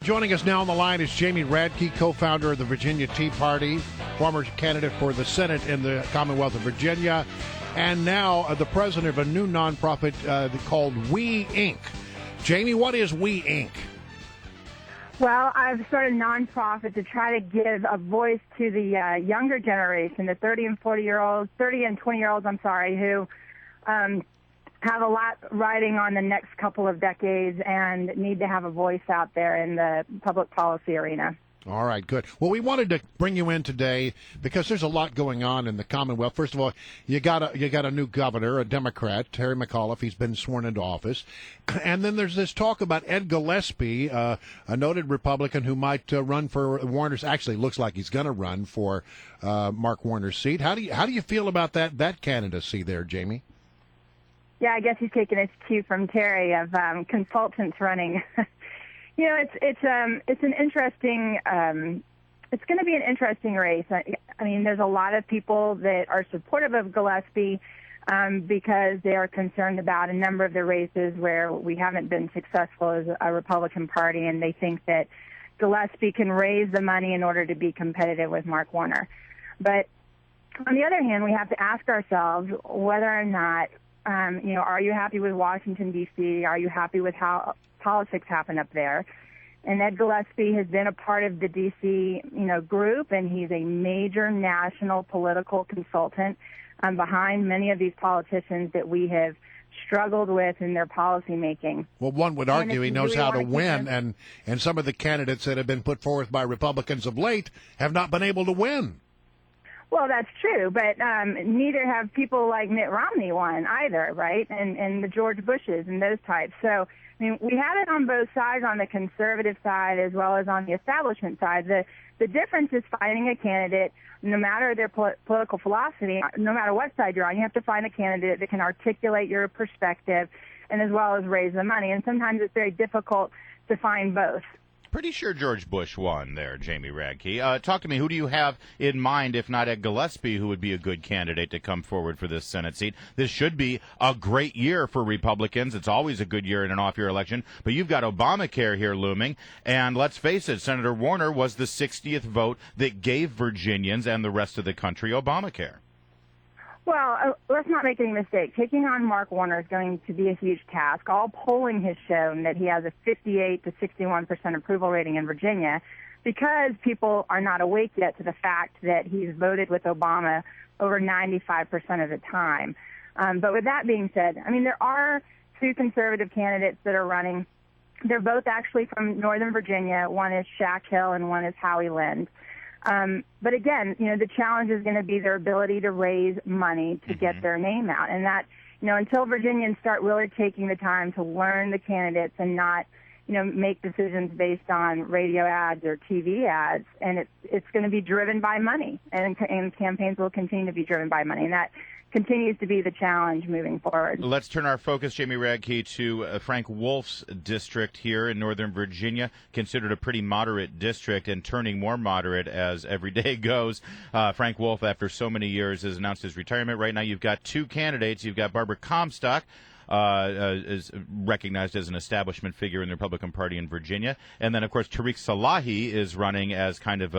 Joining us now on the line is Jamie Radtke, co-founder of the Virginia Tea Party, former candidate for the Senate in the Commonwealth of Virginia, and now the president of a new nonprofit called We Inc. Jamie, what is We Inc.? Well, I've started a nonprofit to try to give a voice to the younger generation, the 30 and 20-year-olds, who have a lot riding on the next couple of decades and need to have a voice out there in the public policy arena. All right, good. Well, we wanted to bring you in today because there's a lot going on in the Commonwealth. First of all, you got a new governor, a Democrat, Terry McAuliffe. He's been sworn into office. And then there's this talk about Ed Gillespie, a noted Republican who might run for Warner's. Actually, looks like he's going to run for Mark Warner's seat. How do you feel about that candidacy there, Jamie? Yeah, I guess he's taking his cue from Terry of consultants running. You know, it's an interesting. It's going to be an interesting race. I mean, there's a lot of people that are supportive of Gillespie because they are concerned about a number of the races where we haven't been successful as a Republican Party, and they think that Gillespie can raise the money in order to be competitive with Mark Warner. But on the other hand, we have to ask ourselves whether or not, are you happy with Washington, D.C.? Are you happy with how politics happen up there? And Ed Gillespie has been a part of the D.C. group, and he's a major national political consultant behind many of these politicians that we have struggled with in their policy making. Well, one would argue he knows how to win, and some of the candidates that have been put forth by Republicans of late have not been able to win. Well, that's true, but neither have people like Mitt Romney won either, right? And the George Bushes and those types. So, I mean, we have it on both sides, on the conservative side as well as on the establishment side. The difference is finding a candidate, no matter their political philosophy, no matter what side you're on, you have to find a candidate that can articulate your perspective and as well as raise the money. And sometimes it's very difficult to find both. Pretty sure George Bush won there, Jamie Radtke. Talk to me. Who do you have in mind, if not Ed Gillespie, who would be a good candidate to come forward for this Senate seat? This should be a great year for Republicans. It's always a good year in an off-year election. But you've got Obamacare here looming. And let's face it, Senator Warner was the 60th vote that gave Virginians and the rest of the country Obamacare. Well, let's not make any mistake. Taking on Mark Warner is going to be a huge task. All polling has shown that he has a 58 to 61% approval rating in Virginia because people are not awake yet to the fact that he's voted with Obama over 95% of the time. But with that being said, I mean, there are two conservative candidates that are running. They're both actually from Northern Virginia. One is Shack Hill and one is Howie Lind. But again, the challenge is going to be their ability to raise money to get their name out. And that, until Virginians start really taking the time to learn the candidates and not, make decisions based on radio ads or TV ads, and it's going to be driven by money. And campaigns will continue to be driven by money. And that continues to be the challenge moving forward. Let's turn our focus, Jamie Radtke, to Frank Wolf's district here in Northern Virginia, considered a pretty moderate district and turning more moderate as every day goes. Frank Wolf, after so many years, has announced his retirement. Right now you've got two candidates. You've got Barbara Comstock, is recognized as an establishment figure in the Republican Party in Virginia. And then, of course, Tariq Salahi is running as kind of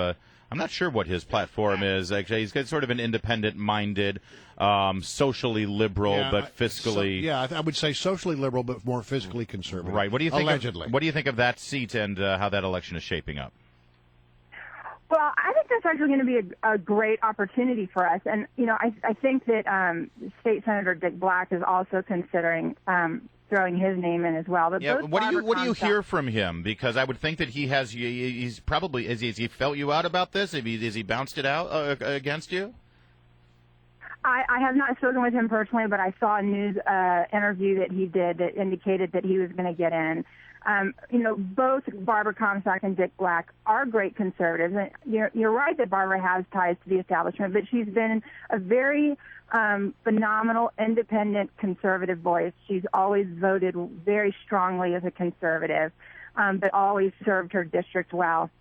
I'm not sure what his platform is. Actually, he's got sort of an independent-minded, socially liberal, but fiscally... I would say socially liberal, but more fiscally conservative. Right. What do you think? Allegedly. What do you think of that seat and how that election is shaping up? Well, I think that's actually going to be a great opportunity for us. And, I think that State Senator Dick Black is also considering throwing his name in as well. But what do you hear from him? Because I would think that he's probably has he felt you out about this? Has he bounced it out against you? I have not spoken with him personally, but I saw a news interview that he did that indicated that he was going to get in. Both Barbara Comstock and Dick Black are great conservatives. And you're right that Barbara has ties to the establishment, but she's been a very phenomenal, independent conservative voice. She's always voted very strongly as a conservative, but always served her district well.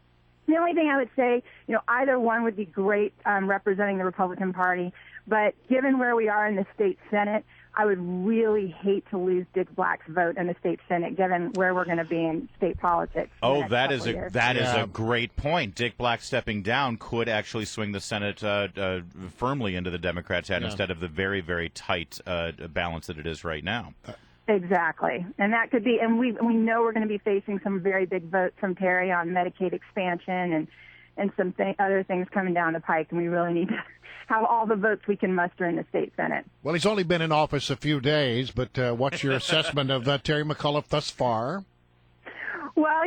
The only thing I would say, either one would be great representing the Republican Party, but given where we are in the state Senate, I would really hate to lose Dick Black's vote in the state Senate, given where we're going to be in state politics. Oh, that is a great point. Dick Black stepping down could actually swing the Senate firmly into the Democrats' hand instead of the very, very tight balance that it is right now. Exactly, and that could be. And we know we're going to be facing some very big votes from Terry on Medicaid expansion and some other things coming down the pike, and we really need to have all the votes we can muster in the state Senate. Well, he's only been in office a few days, but what's your assessment of Terry McAuliffe thus far? Well,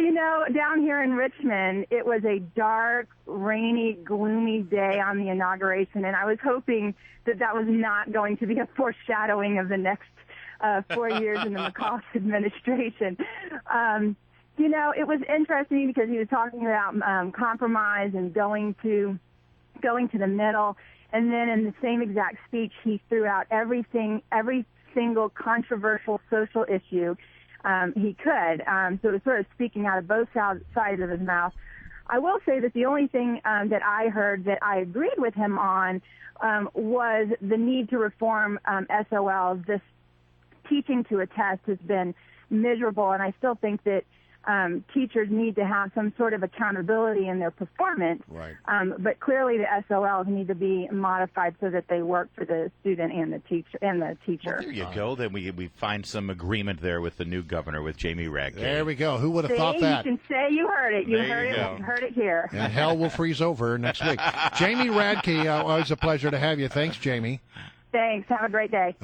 down here in Richmond, it was a dark, rainy, gloomy day on the inauguration, and I was hoping that was not going to be a foreshadowing of the next 4 years in the McAuliffe administration. It was interesting because he was talking about compromise and going to the middle, and then in the same exact speech, he threw out every single controversial social issue he could. So it was sort of speaking out of both sides of his mouth. I will say that the only thing that I heard that I agreed with him on was the need to reform SOL. This teaching to a test has been miserable, and I still think that teachers need to have some sort of accountability in their performance. Right. But clearly, the SOLs need to be modified so that they work for the student and the teacher. Well, there you go. Then we find some agreement there with the new governor, with Jamie Radtke. There we go. Who would have thought that? You can say you heard it. You There heard it here. And hell will freeze over next week. Jamie Radtke, always a pleasure to have you. Thanks, Jamie. Thanks. Have a great day.